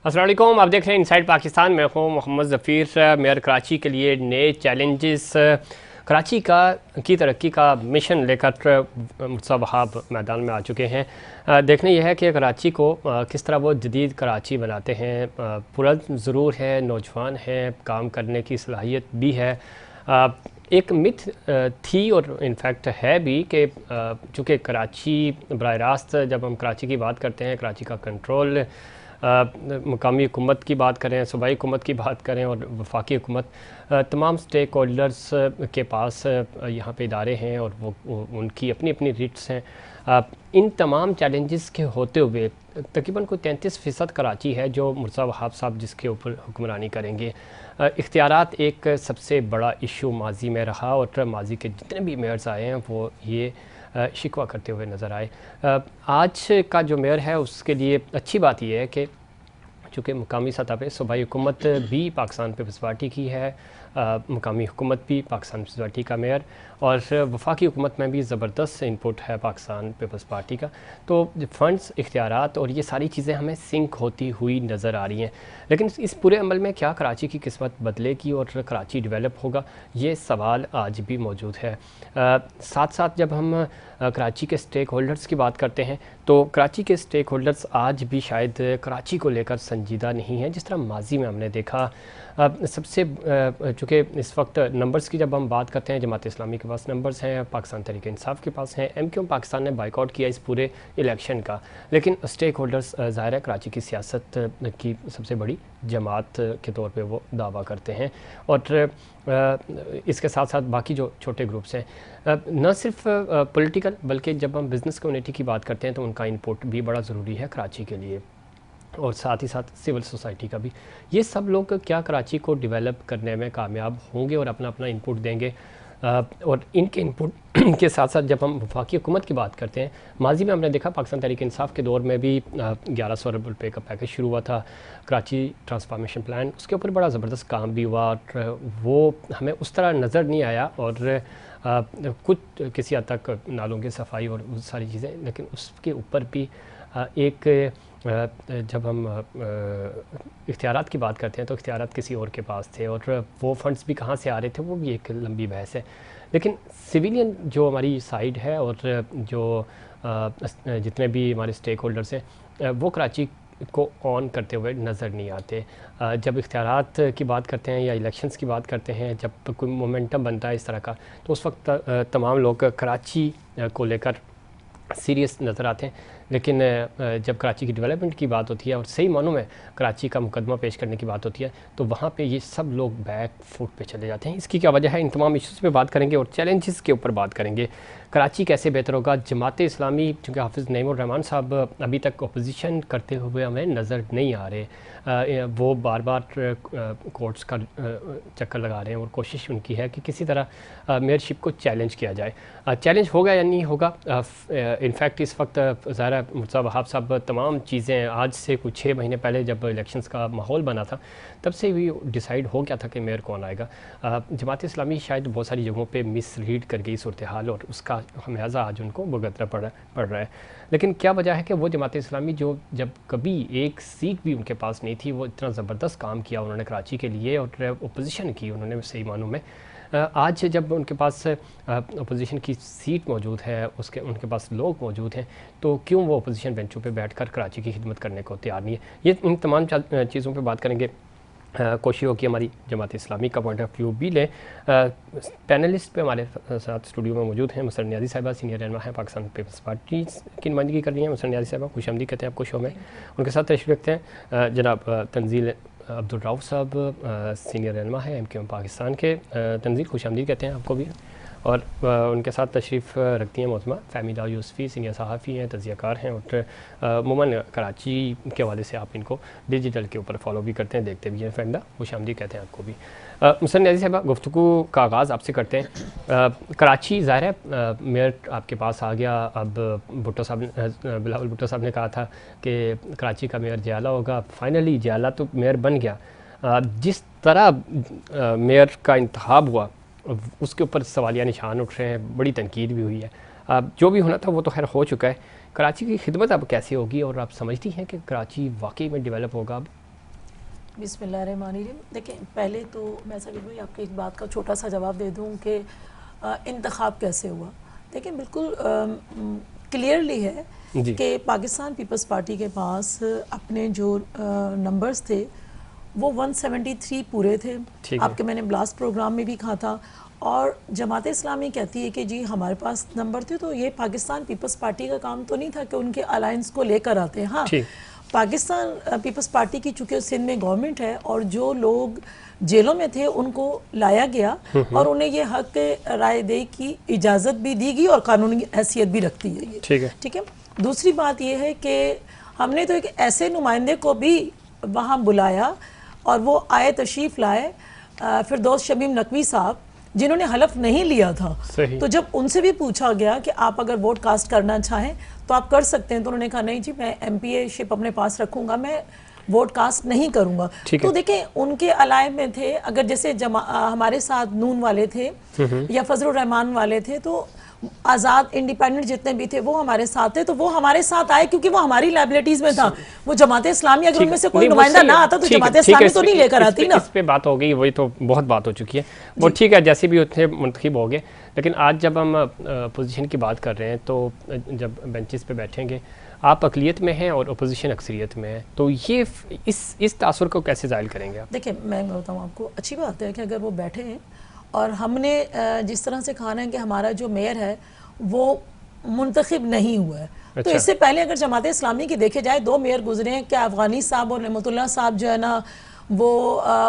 अस्सलाम वालेकुम, आप देख रहे हैं इनसाइड पाकिस्तान। मैं हूं मोहम्मद ज़फ़ीर। मेयर कराची के लिए नए चैलेंजेस, कराची की तरक्की का मिशन लेकर मुर्तज़ा वहाब मैदान में आ चुके हैं। देखना यह है कि कराची को किस तरह वो जदीद कराची बनाते हैं। पुरज़ ज़रूर है, नौजवान हैं, काम करने की सलाहियत भी है। एक मिथ थी और इनफैक्ट है भी कि चूँकि कराची बराह रास्त, जब हम कराची की बात करते हैं, कराची का कंट्रोल मुकामी हुकूमत की बात करें, सूबाई हुकूमत की बात करें और वफाकी हुकूमत, तमाम स्टेक होल्डर्स के पास यहाँ पे इदारे हैं और वो उनकी अपनी अपनी रिट्स हैं। इन तमाम चैलेंजेस के होते हुए तकरीबन कोई 33% कराची है जो मुर्तज़ा वहाब साहब जिसके ऊपर हुक्मरानी करेंगे। इख्तियारात एक सबसे बड़ा इशू माजी में रहा और माजी के जितने भी मेयर्स आए हैं वो ये शिकवा करते हुए नज़र आए। आज का जो मेयर है उसके लिए अच्छी बात यह है कि चूँकि मुकामी सतह पे सूबाई हुकूमत भी पाकिस्तान पीपल्स पार्टी की है, मुकामी हुकूमत भी पाकिस्तान पीपल्स पार्टी का मेयर, और वफाकी हुकूमत में भी ज़बरदस्त इनपुट है पाकिस्तान पीपल्स पार्टी का। तो फ़ंड्स, इख्तियारात और ये सारी चीज़ें हमें सिंक होती हुई नज़र आ रही हैं। लेकिन इस पूरे अमल में क्या कराची की किस्मत बदलेगी और कराची डेवलप होगा, ये सवाल आज भी मौजूद है। साथ साथ जब हम कराची के स्टेक होल्डर्स की बात करते हैं तो कराची के स्टेक होल्डर्स आज भी शायद कराची को लेकर संजीदा नहीं हैं जिस तरह माजी में हमने देखा। सबसे चूँकि इस वक्त नंबर्स की जब हम बात करते हैं, जमात इस्लामी के पास नंबर्स हैं, पाकिस्तान तहरीक इंसाफ के पास हैं, MQM पाकिस्तान ने बाइकआउट किया इस पूरे इलेक्शन का, लेकिन स्टेक होल्डर्स ज़ाहिर है कराची की सियासत की सबसे बड़ी जमात के तौर पे वो दावा करते हैं। और इसके साथ साथ बाकी जो छोटे ग्रुप्स हैं, न सिर्फ पॉलिटिकल बल्कि जब हम बिज़नेस कम्युनिटी की बात करते हैं तो उनका इनपुट भी बड़ा ज़रूरी है कराची के लिए, और साथ ही साथ सिविल सोसाइटी का भी। ये सब लोग क्या कराची को डेवलप करने में कामयाब होंगे और अपना अपना इनपुट देंगे। और इनके इनपुट के साथ साथ जब हम वफाकी हुकूमत की बात करते हैं, माजी में हमने देखा पाकिस्तान तहरीक इंसाफ के दौर में भी 1100 अरब रुपये का पैकेज शुरू हुआ था, कराची ट्रांसफॉर्मेशन प्लान, उसके ऊपर बड़ा ज़बरदस्त काम भी हुआ और वो हमें उस तरह नज़र नहीं आया, और कुछ किसी हद तक नालों की सफाई और वो सारी चीज़ें, लेकिन उसके ऊपर भी एक जब हम इख्तियारात की बात करते हैं तो इख्तियारात किसी और के पास थे और वो फंड्स भी कहाँ से आ रहे थे वो भी एक लंबी बहस है। लेकिन सिविलियन जो हमारी साइड है और जो जितने भी हमारे स्टेक होल्डर्स हैं वो कराची को ऑन करते हुए नज़र नहीं आते। जब इख्तियारात की बात करते हैं या इलेक्शंस की बात करते हैं, जब कोई मोमेंटम बनता है इस तरह का, तो उस वक्त तमाम लोग कराची को लेकर सीरियस नज़र आते हैं। लेकिन जब कराची की डेवलपमेंट की बात होती है और सही मानों में कराची का मुकदमा पेश करने की बात होती है तो वहाँ पे ये सब लोग बैक फुट पे चले जाते हैं। इसकी क्या वजह है, इन तमाम इश्यूज़ पे बात करेंगे और चैलेंजेस के ऊपर बात करेंगे। कराची कैसे बेहतर होगा, जमात इस्लामी, चूँकि हाफिज़ नईमुर रहमान साहब अभी तक अपोजिशन करते हुए हमें नज़र नहीं आ रहे, वो बार बार कोर्ट्स का चक्कर लगा रहे हैं और कोशिश उनकी है कि किसी तरह मेयरशिप को चैलेंज किया जाए। चैलेंज होगा या नहीं होगा, इनफैक्ट इस वक्त ज़ाहिर है मुर्तज़ा वहाब साहब तमाम चीज़ें आज से कुछ 6 महीने पहले जब इलेक्शंस का माहौल बना था तब से भी डिसाइड हो गया था कि मेयर कौन आएगा। जमात इस्लामी शायद बहुत सारी जगहों पे मिसलीड कर गई सूरत हाल और उसका खमियाजा आज उनको भुगतना पड़ रहा है। लेकिन क्या वजह है कि वो जमात इस्लामी जो जब कभी एक सीट भी उनके पास नहीं थी, वो इतना ज़बरदस्त काम किया उन्होंने कराची के लिए और अपोजिशन की उन्होंने सही मानों में। आज जब उनके पास अपोजिशन की सीट मौजूद है, उनके पास लोग मौजूद हैं, तो क्यों वो अपोजिशन बेंचों पे बैठकर कराची की खिदमत करने को तैयार नहीं है। ये इन तमाम चीज़ों पे बात करेंगे। कोशिश हो कि हमारी जमात इस्लामी का पॉइंट ऑफ व्यू भी लें। पैनलिस्ट पे हमारे साथ स्टूडियो में मौजूद हैं मुसर नियाज़ी साहिबा, सीनियर रहनुमा हैं पाकिस्तान पीपल्स पार्टी की नुमाइंदगी कर रही हैं। मुसर नियाज़ी साहिबा खुशामदीद कहते हैं आपको शो में। उनके साथ तशरीफ़ रखते हैं जनाब तंजील अब्दुल रऊफ़ साहब, सीनियर रहनुमा है MQM पाकिस्तान के। तंजील खुशामदीद कहते हैं आपको भी। और उनके साथ तशरीफ़ रखती हैं मोहतरमा फ़हमीदा यूसुफ़ी, सीनियर सहाफ़ी हैं, तज़कियाकार हैं और अमूमन कराची के हवाले से आप इनको डिजिटल के ऊपर फॉलो भी करते हैं, देखते भी हैं। फ़हमीदा खुशामदीद कहते हैं आपको भी। मुसर नियाज़ी साहिबा, गुफ्तगू का आगाज़ आपसे करते हैं। कराची ज़ाहिर है मेयर आपके पास आ गया। अब भुट्टो साहब ने, बिलावल भुट्टो साहब ने कहा था कि कराची का मेयर जयाला होगा, फाइनली जयाला तो मेयर बन गया। जिस तरह मेयर का इंतखाब हुआ उसके ऊपर सवालिया निशान उठ रहे हैं, बड़ी तनकीद भी हुई है। जो भी होना था वो तो खैर हो चुका है। कराची की खिदमत अब कैसे होगी और आप समझती हैं कि कराची वाकई में डेवलप होगा अब? बिस्मिल्लाहिर्रहमानिर्रहीम। देखिए, पहले तो मैं सभी भाई आपकी एक बात का छोटा सा जवाब दे दूं कि इंतखाब कैसे हुआ। देखिए, बिल्कुल क्लियरली है जी। कि पाकिस्तान पीपल्स पार्टी के पास अपने जो नंबर्स थे वो 173 पूरे थे। ठीक है। आपके मैंने ब्लास्ट प्रोग्राम में भी कहा था। और जमात इस्लामी कहती है कि जी हमारे पास नंबर थे, तो ये पाकिस्तान पीपल्स पार्टी का काम तो नहीं था कि उनके अलायंस को लेकर आते हैं। हाँ, ठीक। पाकिस्तान पीपल्स पार्टी की चूँकि सिंध में गवर्नमेंट है और जो लोग जेलों में थे उनको लाया गया और उन्हें ये हक राय दे की इजाज़त भी दी गई और कानूनी हैसियत भी रखती है ये। ठीक है। ठीक है। दूसरी बात ये है कि हमने तो एक ऐसे नुमाइंदे को भी वहाँ बुलाया और वो आए, तशरीफ़ लाए, फिरदौस शमीम नकवी साहब, जिन्होंने हलफ नहीं लिया था। सही। तो जब उनसे भी पूछा गया कि आप अगर वोट कास्ट करना चाहें तो आप कर सकते हैं, तो उन्होंने कहा नहीं जी, मैं MPA शिप अपने पास रखूंगा, मैं वोट कास्ट नहीं करूंगा। तो देखें, उनके अलाय में थे, अगर जैसे हमारे साथ नून वाले थे या फजलुर रहमान वाले थे, तो आज़ाद इंडिपेंडेंट जितने भी थे वो हमारे साथ थे। तो वो हमारे साथ आए क्योंकि वो हमारी लाइबिलिटीज में था। वो जमात इस्लामी अगर उनमें से कोई नुमाइंदा ना आता तो जमात इस्लामी तो नहीं लेकर आती ना। इस पे बात हो गई, वही तो बहुत बात हो चुकी है। वो ठीक है, जैसे भी उतने मुंतखब हो गए। लेकिन आज जब हम अपोजिशन की बात कर रहे हैं तो जब बेंचेस पे बैठेंगे, आप अकलियत में हैं और अपोजिशन अक्सरियत में है, तो ये इस तासुर को कैसे ज़ाहिर करेंगे आप? देखिए, मैं बताऊँ आपको, अच्छी बात है कि अगर वो बैठे हैं और हमने जिस तरह से कहा है कि हमारा जो मेयर है वो मुंतखब नहीं हुआ है। अच्छा। तो इससे पहले अगर जमात इस्लामी की देखे जाए, 2 मेयर गुजरे हैं। क्या अफगानी साहब और रहमतुल्लाह साहब जो है ना, वो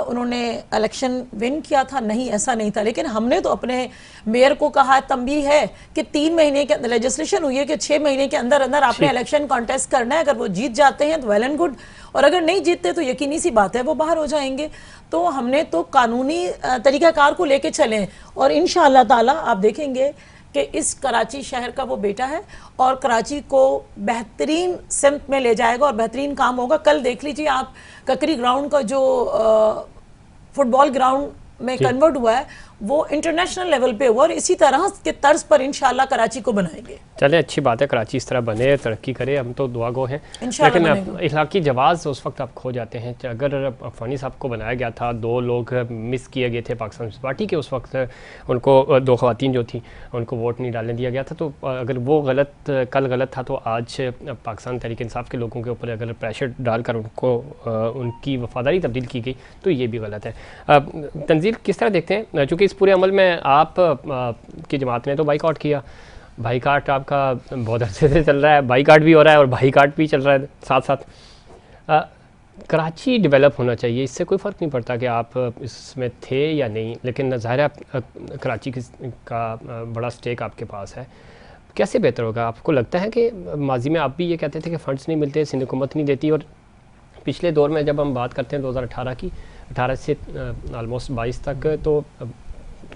उन्होंने इलेक्शन विन किया था? नहीं, ऐसा नहीं था। लेकिन हमने तो अपने मेयर को कहा, तंबी है कि 3 महीने के अंदर लेजिस्लेशन हुई है कि 6 महीने के अंदर अंदर आपने इलेक्शन कॉन्टेस्ट करना है। अगर वो जीत जाते हैं तो वेल एंड गुड, और अगर नहीं जीतते तो यकीनी सी बात है वो बाहर हो जाएंगे। तो हमने तो कानूनी तरीक़ाकार को लेके चले और इंशाअल्लाह ताला आप देखेंगे कि इस कराची शहर का वो बेटा है और कराची को बेहतरीन सिमत में ले जाएगा और बेहतरीन काम होगा। कल देख लीजिए आप, ककरी ग्राउंड का जो फुटबॉल ग्राउंड में कन्वर्ट हुआ है वो इंटरनेशनल लेवल पे हुआ और इसी तरह के तर्ज पर इंशाल्लाह कराची को बनाएंगे। चले, अच्छी बात है, कराची इस तरह बने, तरक्की करे, हम तो दुआ गो हैं। लेकिन इलाकी जवाज़ उस वक्त आप खो जाते हैं। अगर अफगानी साहब को बनाया गया था, 2 लोग मिस किए गए थे पाकिस्तान पार्टी के, उस वक्त उनको 2 ख़वातीन जो थी उनको वोट नहीं डालने दिया गया था। तो अगर वो कल गलत था, तो आज पाकिस्तान तहरीक इंसाफ के लोगों के ऊपर अगर प्रेशर डालकर उनको उनकी वफादारी तब्दील की गई तो ये भी गलत है। तंजील किस तरह देखते हैं, चूँकि इस पूरे अमल में आप की जमात ने तो बाइकआउट किया, बाइकाट आपका बहुत अरसे से चल रहा है, बाइकाट भी हो रहा है और बाइकाट भी चल रहा है साथ साथ। कराची डेवलप होना चाहिए, इससे कोई फ़र्क नहीं पड़ता कि आप इसमें थे या नहीं, लेकिन ज़ाहिर है कराची का बड़ा स्टेक आपके पास है। कैसे बेहतर होगा? आपको लगता है कि माजी में आप भी ये कहते थे कि फ़ंड्स नहीं मिलते, सिंध हुकूमत नहीं देती, और पिछले दौर में जब हम बात करते हैं 2018 की, 18 से ऑलमोस्ट 22 तक, तो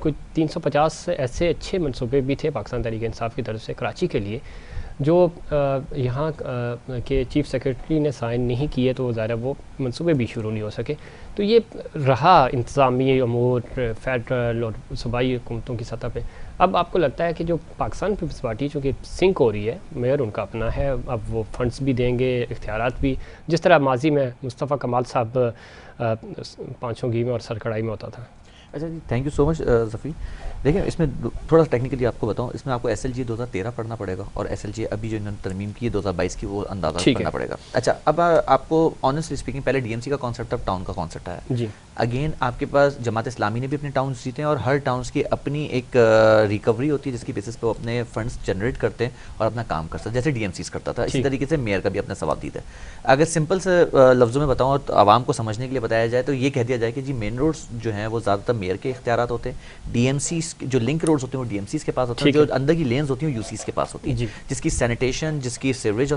कुछ 350 ऐसे अच्छे मनसूबे भी थे पाकिस्तान तहरीक इंसाफ की तरफ से कराची के लिए, जो यहाँ के चीफ़ सेक्रेटरी ने साइन नहीं किए, तो ज़ाहिर वो मनसूबे भी शुरू नहीं हो सके। तो ये रहा इंतज़ामी अमूर फेडरल और सूबाई हुकूमतों की सतह पे। अब आपको लगता है कि जो पाकिस्तान पीपल्स पार्टी चूँकि सिंक हो रही है, मेयर उनका अपना है, अब वो फंड्स भी देंगे, इख्तियारात भी, जिस तरह माजी में मुस्तफ़ा कमाल साहब पाँचों घी में और सरकड़ाई में होता था। अच्छा जी, थैंक यू सो मच ज़फ़ी। देखिए, इसमें थोड़ा सा टेक्निकली आपको बताऊं, इसमें आपको SLG 2013 पढ़ना पड़ेगा और SLG अभी जो इन्होंने तरमीम की है 2022 की, वो अंदाज़ा करना पड़ेगा। अच्छा, अब आपको ऑनेस्टली स्पीकिंग, पहले DMC का कॉन्सेप्ट, अब टाउन का कॉन्सेप्ट आया जी। अगेन आपके पास जमात इस्लामी ने भी अपने टाउन्स जीते हैं और हर टाउन्स की अपनी एक रिकवरी होती है जिसकी बेसिस पे वो अपने फंड्स जनरेट करते हैं और अपना काम करते हैं, जैसे DMCs करता था। इसी तरीके से मेयर का भी अपना सवाब है। अगर सिंपल से लफ्ज़ों में बताऊँ और आवाम को समझने के लिए बताया जाए तो ये कह दिया जाए कि जी मेन रोड्स जो हैं वो ज़्यादातर मेयर के इख्तियारात होते हैं, DMCs जो लिंक रोड्स होते हैं वो DMCs के पास होते हैं, जो अंदर की लेन्स होती हैं UCs के पास होती है, जिसकी सैनिटेशन, जिसकी सीवरेज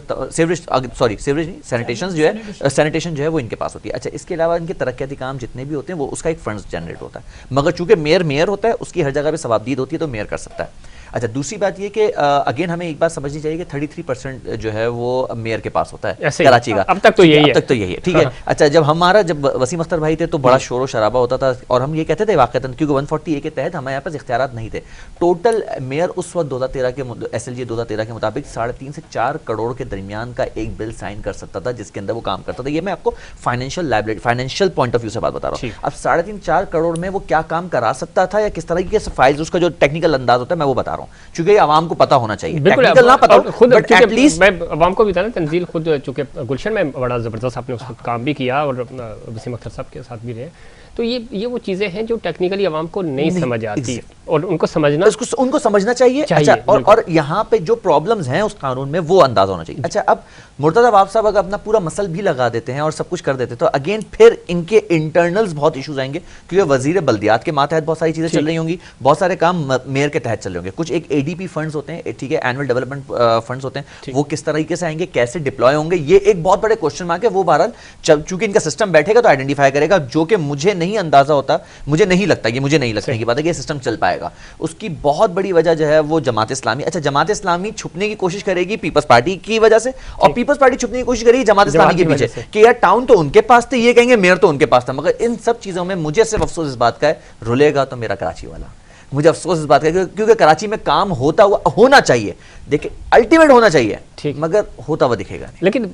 सैनिटेशन जो है वो इनके पास होती है। अच्छा, इसके अलावा इनके तरक्याती काम जितने भी होते हैं वो उसका एक फंड्स जनरेट होता है, मगर चूंकि मेयर होता है, उसकी हर जगह पे सवाबदीद होती है तो मेयर कर सकता है। अच्छा, दूसरी बात ये कि अगेन हमें एक बात समझनी चाहिए कि 33% जो है वो मेयर के पास होता है कराची का। अब तक तो यही है, अब तक तो यही है, ठीक है। अच्छा, जब वसीम अख्तर भाई थे तो बड़ा शोर और शराबा होता था और हम ये कहते थे वाकईतन, क्योंकि 140A के तहत हमारे यहाँ पास इख्तियारात नहीं थे। टोटल मेयर उस वक्त 2013 के SLG 2013 के मुताबिक 3.5 से 4 करोड़ के दरमियान का एक बिल साइन कर सकता था जिसके अंदर वो काम करता था। ये मैं आपको फाइनेंशियल पॉइंट ऑफ व्यू से बात बता रहा हूँ। अब 3.5-4 करोड़ में वो क्या काम करा सकता था या किस तरह के फाइल्स, उसका जो टेक्निकल अंदाज होता है मैं वो बता रहा हूँ, क्योंकि आवाम को पता होना चाहिए। टेक्निकल ना पता खुद बट एटलीस्ट मैं आवाम को भी बताना, तंजील खुद चूंकि गुलशन में बड़ा ज़बरदस्त आपने उस वक्त काम भी किया और वसीम अख्तर साहब के साथ भी रहे, तो ये वो चीज़ें हैं जो टेक्निकली आवाम को नहीं समझ आती और उनको समझना चाहिए। अच्छा, और यहाँ पे जो प्रॉब्लम्स हैं उस कानून में वो अंदाजा होना चाहिए। अच्छा, अब मुर्तज़ा वाब साहब अगर अपना पूरा मसल भी लगा देते हैं और सब कुछ कर देते हैं तो अगेन फिर इनके इंटरनल्स बहुत इश्यूज आएंगे, क्योंकि वजीर बल्दियात के मातहत बहुत सारी चीज़ें चल रही होंगी, बहुत सारे काम मेयर के तहत चल रहे होंगे, कुछ एक ADP फंड्स होते हैं, ठीक है, एनुअल डेवलपमेंट फंड्स होते हैं, वो किस तरीके से आएंगे, कैसे डिप्लॉय होंगे, ये एक बहुत बड़े क्वेश्चन मार्क है। वो बहरहाल चूंकि इनका सिस्टम बैठेगा तो आइडेंटिफाई करेगा, जो कि मुझे नहीं अंदाजा होता, मुझे नहीं लगता की बात है कि ये सिस्टम चल पाएगा। उसकी बहुत बड़ी वजह जो है वो जमात इस्लामी। अच्छा, जमात इस्लामी छुपने की कोशिश करेगी पीपल्स पार्टी की वजह से और पीपल्स पार्टी छुपने की कोशिश करेगी जमात इस्लामी के पीछे कि यार टाउन तो उनके पास थे, ये कहेंगे मेयर तो उनके पास था। मगर इन सब चीजों में मुझे सिर्फ अफसोस इस बात का है, रुलेगा तो मेरा कराची वाला। मुझे अफसोस इस बात का है क्योंकि कराची में काम होता हुआ होना चाहिए, देखिए अल्टीमेट होना चाहिए, मगर होता हुआ दिखेगा नहीं। लेकिन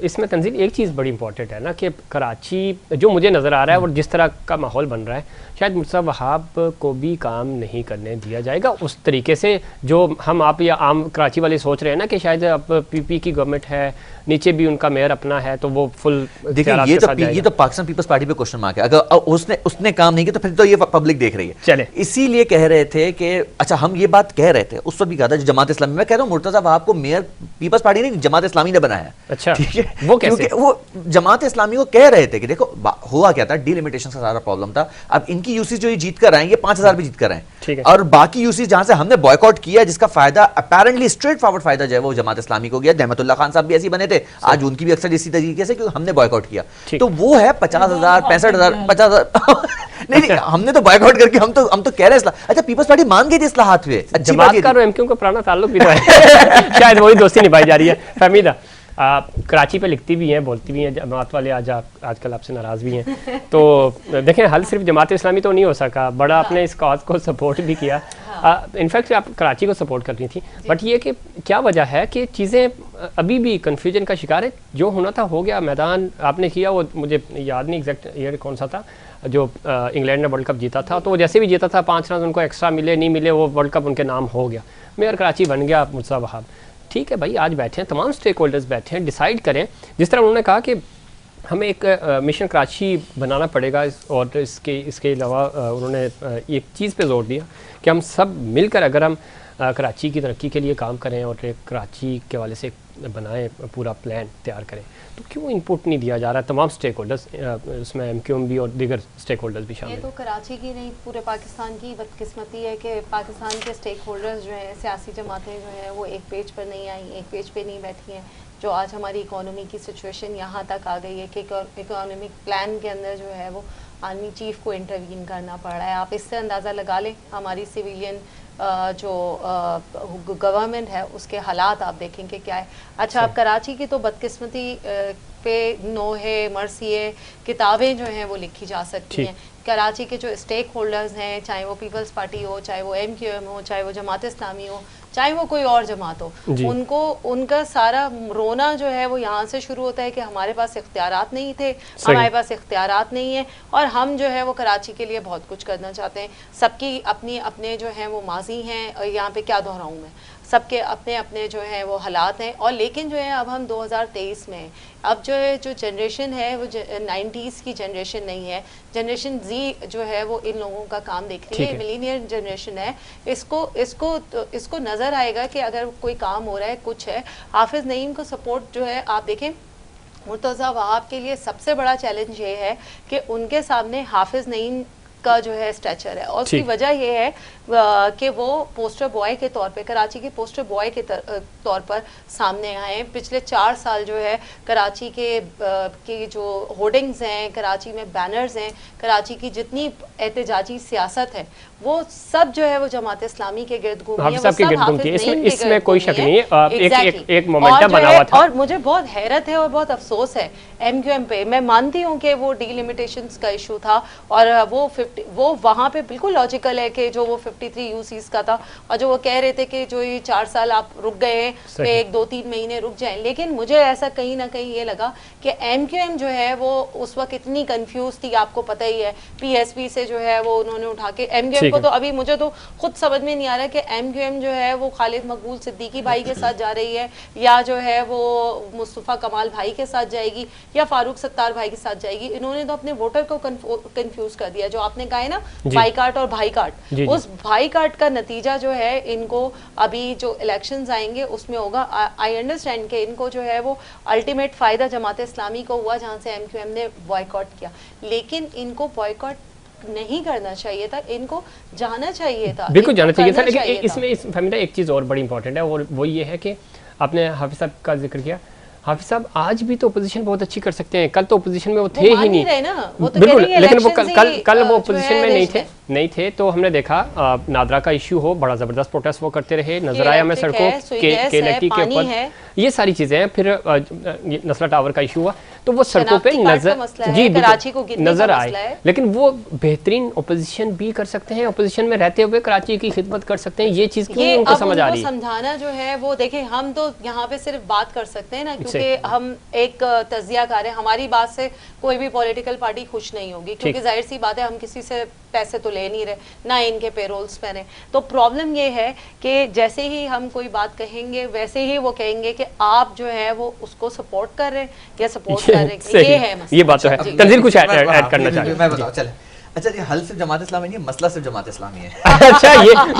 इसमें तंजील एक चीज़ बड़ी इंपॉर्टेंट है ना कि कराची जो मुझे नज़र आ रहा है और जिस तरह का माहौल बन रहा है, शायद मुर्तज़ा वहाब को भी काम नहीं करने दिया जाएगा उस तरीके से जो हम आप या आम कराची वाले सोच रहे हैं ना कि शायद अब PP की गवर्नमेंट है, नीचे भी उनका मेयर अपना है तो वो फुल। देखिए ये तो पाकिस्तान पीपल्स पार्टी पे क्वेश्चन मार्क है। अगर उसने काम नहीं किया तो फिर तो ये पब्लिक देख रही है। चले इसीलिए कह रहे थे कि अच्छा, हम ये बात कह रहे थे उस वक्त भी कहा था जमात इस्लामी, मैं कह रहा हूँ मुर्तज़ा वहाब को मेयर पीपल्स पार्टी नहीं जमात इस्लामी ने बनाया। अच्छा, ठीक है, वो कैसे? क्योंकि वो जमात इस्लामी को कह रहे थे कि देखो हुआ क्या था, डिलिमिटेशन का सारा प्रॉब्लम था। अब इनकी यूसीज जो ये जीत कर आए, ये 5000 भी जीत कर आए और बाकी यूसीज जहां से हमने बॉयकॉट किया, जिसका फायदा अपेरेंटली स्ट्रेट फॉरवर्ड फायदा जो है वो जमात इस्लामी को गया। रहमतुल्लाह खान साहब भी ऐसे बने थे, आज उनकी भी अक्सर इसी तरीके से, क्योंकि हमने बॉयकॉट किया। तो वो है 50,000, 65,000, 50,000 नहीं, हमने तो बॉयकॉट करके हम तो कह रहे हैं। अच्छा, पीपल्स पार्टी मान गई थी इस्लाहात हुए, जमात का और MQ का पुराना ताल्लुक भी तो है शायद वही दोस्ती निभाई जा रही है। फहमीदा कराची पे लिखती भी हैं, बोलती भी हैं, जमात वाले आजकल आपसे नाराज़ भी हैं। तो देखें, हल सिर्फ जमात इस्लामी तो नहीं हो सका, बड़ा आपने इस कॉज को सपोर्ट भी किया। इनफैक्ट आप कराची को सपोर्ट कर रही थी, बट ये कि क्या वजह है कि चीज़ें अभी भी कन्फ्यूजन का शिकार है। जो होना था हो गया, मैदान आपने किया, वो मुझे याद नहीं एग्जैक्ट ईयर कौन सा था जो इंग्लैंड ने वर्ल्ड कप जीता था, तो वो जैसे भी जीता था 5 रन उनको एक्स्ट्रा मिले नहीं मिले, वो वर्ल्ड कप उनके नाम हो गया, मेयर कराची बन गया मुर्तज़ा वहाब। ठीक है भाई, आज बैठे हैं, तमाम स्टेक होल्डर्स बैठे हैं, डिसाइड करें। जिस तरह उन्होंने कहा कि हमें एक मिशन कराची बनाना पड़ेगा, और इसके अलावा उन्होंने एक चीज़ पे जोर दिया कि हम सब मिलकर अगर हम कराची की तरक्की के लिए काम करें और एक कराची के वाले से बनाएं, पूरा प्लान तैयार करें, तो क्यों इनपुट नहीं दिया जा रहा है तमाम स्टेक होल्डर्स, उसमें MQM भी और दीगर स्टेक होल्डर्स भी शामिल। ये तो कराची की नहीं, पूरे पाकिस्तान की बदकिस्मती है कि पाकिस्तान के स्टेक होल्डर्स जो हैं, सियासी जमातें जो हैं, वो एक पेज पर नहीं आई, एक पेज पे नहीं बैठी हैं। जो आज हमारी इकोनॉमी की सिचुएशन यहाँ तक आ गई है कि इकोनॉमिक प्लान के अंदर जो है वो आर्मी चीफ को इंटरवीन करना पड़ रहा है। आप इससे अंदाज़ा लगा लें हमारी सिविलियन जो गवर्नमेंट है उसके हालात आप देखेंगे क्या है। अच्छा, अब कराची की तो बदकिस्मती पे नोहे मरसिए किताबें जो हैं वो लिखी जा सकती हैं। कराची के जो स्टेक होल्डर्स हैं, चाहे वो पीपल्स पार्टी हो, चाहे वो MQM हो, चाहे वो जमात इस्लामी हो, चाहे वो कोई और जमात हो, उनका सारा रोना जो है वो यहाँ से शुरू होता है कि हमारे पास इख्तियारात नहीं थे, हमारे पास इख्तियारात नहीं है और हम जो है वो कराची के लिए बहुत कुछ करना चाहते हैं। सबकी अपने जो हैं वो माजी हैं, यहाँ पे क्या दोहराऊँ मैं, सबके अपने अपने जो हैं वो हालात हैं। और लेकिन जो है अब हम 2023 में, अब जो है जो जनरेशन है वो 90s की जनरेशन नहीं है, जनरेशन Z जो है वो इन लोगों का काम देख रही है, मिलीनियर जनरेशन है। इसको नज़र आएगा कि अगर कोई काम हो रहा है, कुछ है। हाफिज़ नईम को सपोर्ट जो है आप देखें, मुर्तज़ा वहाब के लिए सबसे बड़ा चैलेंज ये है कि उनके सामने हाफिज़ नईम का जो है स्टैचर है, और उसकी वजह ये है कि वो पोस्टर बॉय के तौर पे, कराची के पोस्टर बॉय के तौर पर सामने आए हैं। पिछले 4 साल जो है कराची के जो होर्डिंग्स हैं, कराची में बैनर्स हैं, कराची की जितनी एहतजाजी सियासत है वो सब जो है वो जमात इस्लामी के गिर्द घूमी है, वो सब हाफिज नईम के इसमें कोई शक नहीं है। Exactly. एक मोमेंटम बना हुआ था। और मुझे बहुत हैरत है और बहुत अफसोस है MQM पे। मैं मानती हूँ कि वो डिलिमिटेशंस का इशू था और वो वहाँ पे बिल्कुल लॉजिकल है कि जो वो 53 यूसीस का था, और जो वो कह रहे थे कि जो ये 4 साल आप रुक गए हैं तो 1-2-3 महीने रुक जाएं। लेकिन मुझे ऐसा कहीं ना कहीं ये लगा कि MQM जो है वो उस वक्त इतनी कंफ्यूज थी, आपको पता ही है, PSP से जो है वो उन्होंने उठा के MQM को, तो अभी मुझे तो खुद समझ में नहीं आ रहा है कि MQM जो है वो खालिद मकबूल सिद्दीकी भाई के साथ जा रही है या जो है वो मुस्तफ़ा कमाल भाई के साथ जाएगी या फारूक सत्तार भाई के साथ जाएगी। इन्होंने तो अपने वोटर को कंफ्यूज कर दिया। जो आपने कहा है ना बाईकाट और भाईकाट, उस भाईकाट का नतीजा जो है इनको अभी जो इलेक्शंस आएंगे उसमें होगा। आई अंडरस्टैंड कि इनको जो है वो अल्टीमेट फायदा जमात इस्लामी को हुआ जहाँ से MQM ने बॉयकॉट किया, लेकिन इनको बॉयकॉट नहीं करना चाहिए था, इनको जाना चाहिए था, बिल्कुल जाना चाहिए था। लेकिन इसमें फहमीदा एक चीज़ और बड़ी इंपॉर्टेंट है, और वो ये है कि आपने हाफिज साहब का जिक्र किया। हाफिज साहब आज भी तो ओपोजिशन बहुत अच्छी कर सकते हैं, कल तो ओपोजिशन में वो थे ही नहीं, बिल्कुल, लेकिन वो कल वो ओपोजिशन में नहीं थे। तो हमने देखा नादरा का इशू हो, बड़ा ज़बरदस्त प्रोटेस्ट वो करते रहे, नजर आया हमें सड़कों के ऊपर, ये सारी चीज़ें हैं। फिर नस्ला टावर का इशू हुआ तो वो सड़कों पे नजर आए, लेकिन वो बेहतरीन ओपोजिशन भी कर सकते हैं, ओपोजिशन में रहते हुए कराची की खिदमत कर सकते हैं। ये चीज़ क्यों उनको समझ आ रही है? समझाना जो है वो देखें, हम तो यहाँ पे सिर्फ बात कर सकते हैं ना, क्योंकि हम एक तजियाकार है, हमारी बात से कोई भी पॉलिटिकल पार्टी खुश नहीं होगी, क्योंकि जाहिर सी बात है हम किसी से पैसे तो ले नहीं रहे, ना इनके पेरोल्स पे रहे। तो प्रॉब्लम ये है कि जैसे ही हम कोई बात कहेंगे वैसे ही वो कहेंगे कि आप जो है वो उसको सपोर्ट कर रहे हैं या सपोर्ट कर रहे हैं। ये है मसला। ये बात तो है। तंजीर कुछ ऐड करना चाहिए? मैं बताऊं, चले। अच्छा जी, हल सिर्फ जमात इस्लामी नहीं है, मसला सिर्फ जमात इस्लामी है। अच्छा,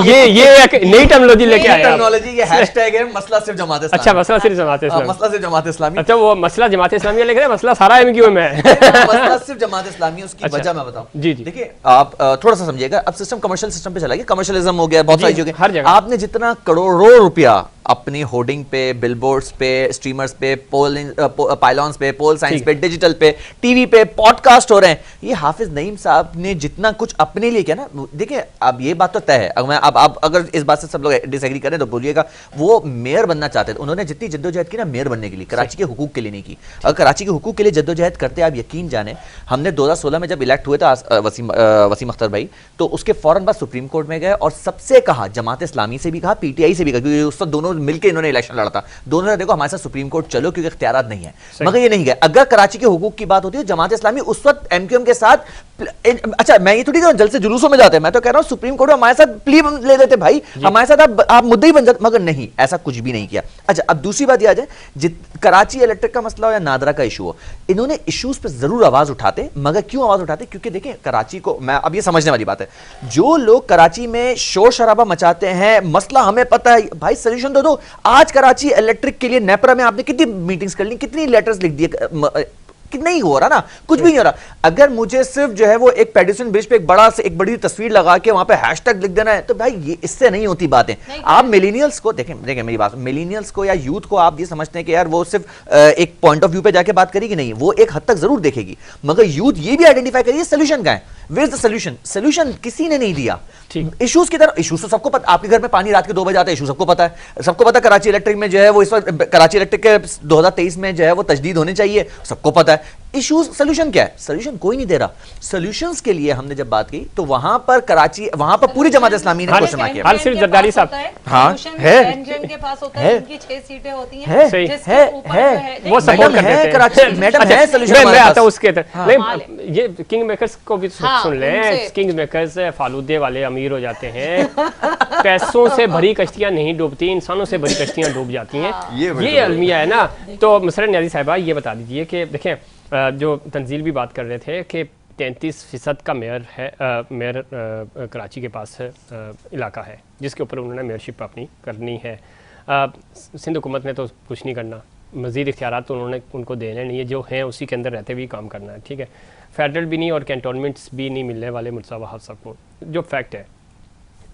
ये एक नई टर्मिनोलॉजी लेके आए। टर्मिनोलॉजी, ये हैशटैग है, मसला सिर्फ जमात इस्लामी। अच्छा, मसला सिर्फ जमात इस्लामी। मसला सिर्फ जमात इस्लामी। अच्छा, वो मसला जमात इस्लामी लिख रहे हैं, मसला सारा MQM है। मसला सिर्फ जमात इस्लामी है। उसकी वजह मैं बताऊं। जी। देखिए, आप थोड़ा सा समझिएगा। अब सिस्टम कमर्शियल सिस्टम पे चला गया, कमर्शियलिज्म हो गया, बहुत सारी चीजें हर जगह। आपने जितना करोड़ों रुपया अपनी होर्डिंग पे, बिलबोर्ड्स पे, स्ट्रीमर्स पे, पाइलॉन्स पे, पोल साइंस पे, डिजिटल पे, टीवी पे, पॉडकास्ट हो रहे हैं, ये हाफिज नईम साहब ने जितना कुछ अपने लिए किया ना। देखिए, अब ये बात तो तय है, अब अगर इस बात से सब लोग डिसएग्री करें तो बोलिएगा, वो मेयर बनना चाहते थे। उन्होंने जितनी जद्दोजहद की ना मेयर बनने के लिए, कराची के हुकूक के लिए नहीं की। अगर कराची के हुकूक के लिए जद्दोजहद करते, आप यकीन जाने, हमने 2016 में जब इलेक्ट हुए थे वसीम अख्तर भाई, तो उसके फौरन बाद सुप्रीम कोर्ट में गए और सबसे कहा, जमात इस्लामी से भी कहा, PTI से भी कहा, क्योंकि उस वक्त दोनों मिलकर इन्होंने इलेक्शन लड़ा था। दोनों ने देखो हमारे साथ सुप्रीम कोर्ट चलो, क्योंकि इख्तियारात नहीं है, मगर ये नहीं गए। अगर कराची के हुकूक की बात होती है, जमात इस्लामी उस वक्त MQM के साथ, अच्छा मैं ये थोड़ी जल्द से जुलूसों में जाते हैं, मैं तो कह रहा हूं सुप्रीम कोर्ट में हमारे साथ प्ली ले लेते भाई, हमारे साथ आप मुद्दे ही बन जाते, मगर नहीं, ऐसा कुछ भी नहीं किया। अच्छा, अब दूसरी बात ये आ जाए, कराची इलेक्ट्रिक का मसला हो या नादरा का इशू हो, इन्होंने इश्यूज पे जरूर आवाज उठाते, मगर क्यों आवाज उठाते? क्योंकि देखिए, कराची को, मैं अब ये समझने वाली बात है, जो लोग कराची में शोर शराबा मचाते हैं, मसला हमें पता है भाई, सोल्यूशन दो। आज कराची इलेक्ट्रिक के लिए नेपरा में आपने कितनी मीटिंग्स कर ली, कितनी लेटर्स लिख दिए, नहीं हो रहा ना, कुछ भी नहीं हो रहा। अगर मुझे सिर्फ जो है वो एक पेडिसन ब्रिज पे एक बड़ी तस्वीर लगा के वहां पे हैशटैग लिख देना है, तो भाई ये इससे नहीं होती बातें। आप मिलेनियल्स को देखें मेरी बात, मिलेनियल्स को या यूथ को आप ये समझते हैं कि यार वो सिर्फ एक पॉइंट ऑफ व्यू पे जाके बात करेगी, नहीं, वो एक हद तक जरूर देखेगी, मगर यूथ ये भी आइडेंटिफाई करिए सोल्यूशन क्या है, where is the solution. Solution किसी ने नहीं दिया। इश्यूज की तरफ, इश्यूज तो सबको पता, आपके घर में पानी रात के 2 बजे आता है, इशू सबको पता है, सबको पता कराची इलेक्ट्रिक में जो है वो इस वक्त, कराची इलेक्ट्रिक के 2023 में जो है वो तजदीद होनी चाहिए, सबको पता है। इश्यूज, सोल्यूशन क्या है? सोल्यूशन कोई नहीं दे रहा। सॉल्यूशंस के लिए हमने जब बात की तो वहां पर कराची, वहां पर पूरी जमात इस्लामी ने क्वेश्चन किया। हाल सिर्फ जरदारी साहब, हाँ है, MQM के पास होता है, उनकी 6 सीटें होती हैं, है, वो सपोर्ट करते हैं कराची, मैडम है सोल्यूशन। मैं आता हूं उसके अंदर, ये किंग मेकर्स को भी सुन लें, किंग मेकर्स फालूदे वाले अमीर हो जाते हैं, पैसों से भरी कश्तियां नहीं डूबती, इंसानों से भरी कश्तियां डूब जाती हैं, ये अलमिया है ना। तो मसरत न्याजी साहिबा, ये बता दीजिए कि देखें, जो तंजील भी बात कर रहे थे कि 33% का मेयर कराची के पास इलाका है जिसके ऊपर उन्होंने मेयरशिप अपनी करनी है। सिंध हुकूमत ने तो कुछ नहीं करना, मज़ीद इख्तियारात तो उन्होंने उनको देने नहीं है, जो हैं उसी के अंदर रहते हुए काम करना है, ठीक है। फेडरल भी नहीं और कैंटोनमेंट्स भी नहीं मिलने वाले मुर्तज़ा वहाब साहब को, जो फैक्ट है।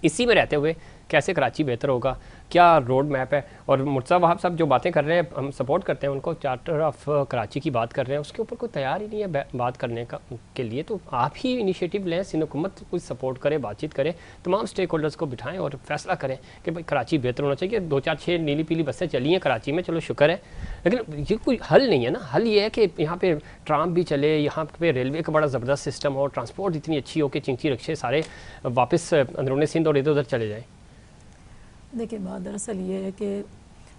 इसी में रहते हुए कैसे कराची बेहतर होगा, क्या रोड मैप है? और मुर्तज़ा वहाब साहब जो बातें कर रहे हैं, हम सपोर्ट करते हैं उनको, चार्टर ऑफ कराची की बात कर रहे हैं, उसके ऊपर कोई तैयार ही नहीं है बात करने का के लिए। तो आप ही इनिशिएटिव लें, सिंध हुकूमत कुछ सपोर्ट करे, बातचीत करें, तमाम स्टेक होल्डर्स को बिठाएं और फैसला करें कि भाई कराची बेहतर होना चाहिए। 2-4-6 नीली पीली बसें चली हैं कराची में, चलो शुक्र है, लेकिन ये कोई हल नहीं है ना। हल ये है कि यहाँ पे ट्राम भी चले, यहाँ पे रेलवे का बड़ा ज़बरदस्त सिस्टम हो, ट्रांसपोर्ट इतनी अच्छी हो कि चिंची रक्शे सारे वापस अंदरूनी सिंध और इधर उधर चले जाएँ। देखिए बात दरअसल ये है कि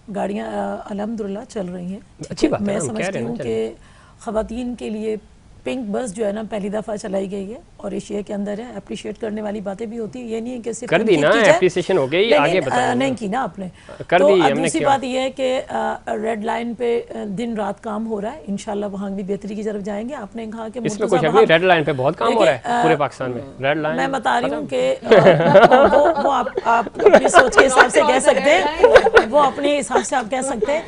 गाड़ियाँ अल्हम्दुलिल्लाह चल रही हैं, अच्छी बात है, मैं हम कह समझती रहे हैं हूँ ना, कि ख़वातीन के लिए पिंक बस जो है ना पहली दफ़ा चलाई गई है और एशिया के अंदर है, अप्रिशिएट करने वाली बातें भी होती है, ये नहीं है कि सिर्फ कर दी ना, एप्रिसिएशन हो गई, आगे बताओ। नहीं की ना आपने, कर तो दी हमने। दूसरी बात ये है कि रेड लाइन पे दिन रात काम हो रहा है, इंशाल्लाह वहाँ भी बेहतरी की तरफ जाएंगे। आपने कहा कि इसमें कुछ नहीं, रेड लाइन पे बहुत काम हो रहा है पूरे पाकिस्तान में, रेड लाइन मैं बता रही हूँ कि वो आप अपनी सोच के हिसाब से कह सकते हैं, वो अपने हिसाब से आप कह सकते हैं।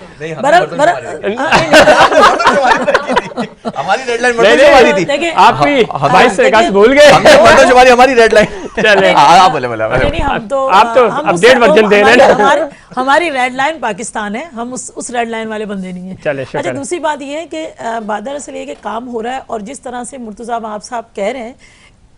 हमारी रेड लाइन थी, आप भी भाई से भूल गए, हमारी रेड लाइन। चले आप बोले बोले आप तो अपडेट वर्जन दे रहे हैं। हमारी रेड लाइन पाकिस्तान है, हम उस रेड लाइन वाले बंदे नहीं है। चले, अच्छा दूसरी बात ये है कि दरअसल ये कि काम हो रहा है और जिस तरह से मुर्तज़ा वहाब साहब कह रहे हैं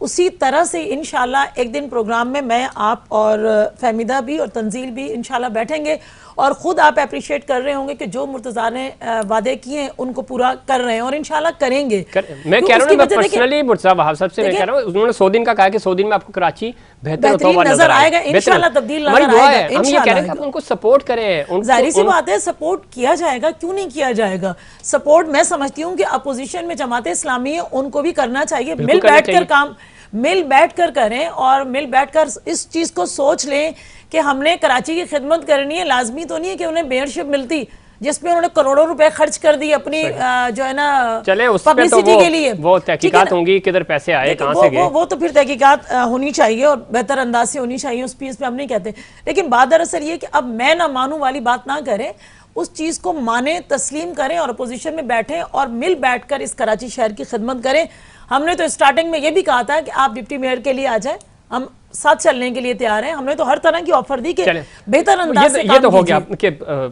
उसी तरह से इंशाल्लाह एक दिन प्रोग्राम में मैं, आप और फहमीदा भी और तंजील भी इंशाल्लाह बैठेंगे और ख़ुद आप अप्रिशिएट कर रहे होंगे कि जो मुर्तज़ा ने वादे किए हैं उनको पूरा कर रहे हैं और इंशाल्लाह करेंगे। मैं कह रहा हूँ, मैं पर्सनली मुर्तज़ा वहाब साहब से मैं कह रहा हूँ, उन्होंने 100 दिन का कहा कि 100 दिन में आपको कराची बेहतर नजर आएगा, इंशाल्लाह तब्दील नजर आएगा। हम ये कह रहे हैं कि उनको सपोर्ट करें, जाहिर सी बात है सपोर्ट किया जाएगा, क्यों नहीं किया जाएगा सपोर्ट। मैं समझती हूँ कि अपोजिशन में जमात इस्लामी है, उनको भी करना चाहिए, मिल बैठकर काम, मिल बैठकर करें और मिल बैठकर इस चीज़ को सोच लें कि हमने कराची की खिदमत करनी है। लाजमी तो नहीं है कि उन्हें मेयरशिप मिलती जिसमें उन्होंने करोड़ों रुपए खर्च कर दिए अपनी जो है ना पब्लिसिटी के लिए। वो तहकीकात होंगी किधर पैसे आए, कहां से गए, वो तो फिर तहकीकात होनी चाहिए और बेहतर अंदाज से होनी चाहिए, उस पीस पे हम नहीं कहते। लेकिन बात दरअसल ये कि अब मैं ना मानूं वाली बात ना करें, उस चीज़ को माने, तस्लीम करें और अपोजिशन में बैठें और मिल बैठकर इस कराची शहर की खिदमत करें। हमने तो स्टार्टिंग में ये भी कहा था कि आप डिप्टी मेयर के लिए आ जाए, हम साथ चलने के लिए तैयार हैं। हमने तो हर तरह की ऑफर दी कि बेहतर अंदाज से ये तो हो गया कि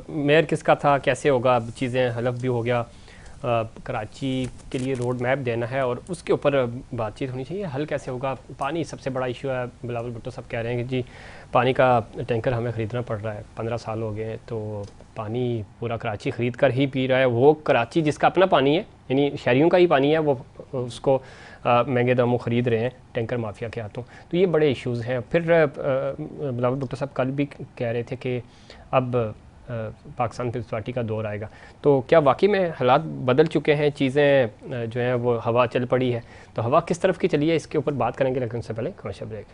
मेयर किसका था, कैसे होगा, चीज़ें हलफ भी हो गया, कराची के लिए रोड मैप देना है और उसके ऊपर बातचीत होनी चाहिए। हल कैसे होगा, पानी सबसे बड़ा इशू है। बिलावल भुट्टो साहब कह रहे हैं कि जी पानी का टैंकर हमें ख़रीदना पड़ रहा है, 15 साल हो गए, तो पानी पूरा कराची ख़रीद कर ही पी रहा है। वो कराची जिसका अपना पानी है, यानी शहरियों का ही पानी है, वो उसको महंगे दामों ख़रीद रहे हैं टैंकर माफिया के हाथों। तो ये बड़े इश्यूज़ हैं। फिर बिलावल भुट्टो साहब कल भी कह रहे थे कि अब पाकिस्तान पीपल्स पार्टी का दौर आएगा, तो क्या वाकई में हालात बदल चुके हैं, चीज़ें जो हैं वो हवा चल पड़ी है, तो हवा किस तरफ की चली है, इसके ऊपर बात करेंगे, लेकिन उससे पहले कमर्शियल ब्रेक।